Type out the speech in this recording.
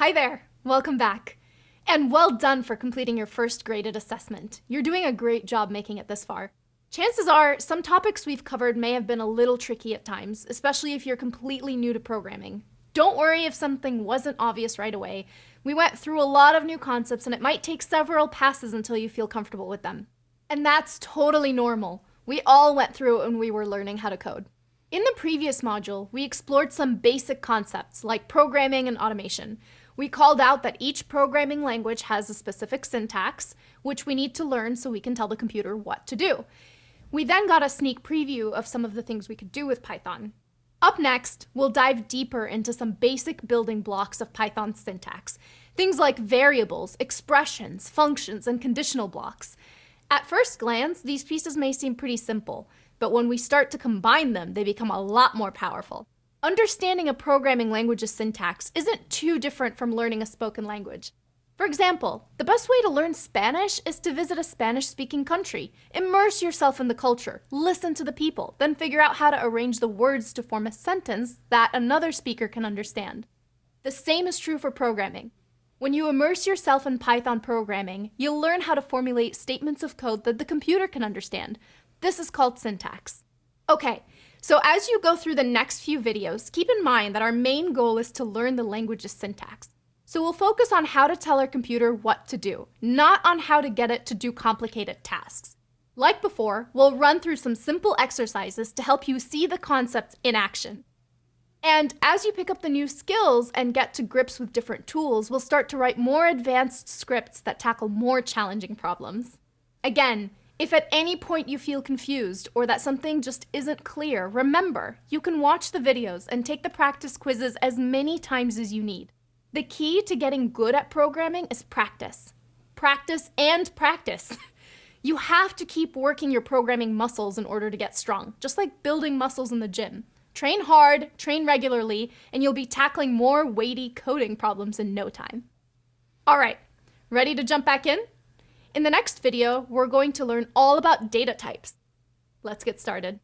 Hi there, welcome back. And well done for completing your first graded assessment. You're doing a great job making it this far. Chances are, some topics we've covered may have been a little tricky at times, especially if you're completely new to programming. Don't worry if something wasn't obvious right away. We went through a lot of new concepts and it might take several passes until you feel comfortable with them. And that's totally normal. We all went through it when we were learning how to code. In the previous module, we explored some basic concepts like programming and automation. We called out that each programming language has a specific syntax, which we need to learn so we can tell the computer what to do. We then got a sneak preview of some of the things we could do with Python. Up next, we'll dive deeper into some basic building blocks of Python syntax. Things like variables, expressions, functions, and conditional blocks. At first glance, these pieces may seem pretty simple, but when we start to combine them, they become a lot more powerful. Understanding a programming language's syntax isn't too different from learning a spoken language. For example, the best way to learn Spanish is to visit a Spanish-speaking country. Immerse yourself in the culture, listen to the people, then figure out how to arrange the words to form a sentence that another speaker can understand. The same is true for programming. When you immerse yourself in Python programming, you'll learn how to formulate statements of code that the computer can understand. This is called syntax. Okay, so as you go through the next few videos, keep in mind that our main goal is to learn the language's syntax. So we'll focus on how to tell our computer what to do, not on how to get it to do complicated tasks. Like before, we'll run through some simple exercises to help you see the concepts in action. And as you pick up the new skills and get to grips with different tools, we'll start to write more advanced scripts that tackle more challenging problems. Again, if at any point you feel confused or that something just isn't clear, remember, you can watch the videos and take the practice quizzes as many times as you need. The key to getting good at programming is practice. Practice and practice. You have to keep working your programming muscles in order to get strong, just like building muscles in the gym. Train hard, train regularly, and you'll be tackling more weighty coding problems in no time. All right, ready to jump back in? In the next video, we're going to learn all about data types. Let's get started.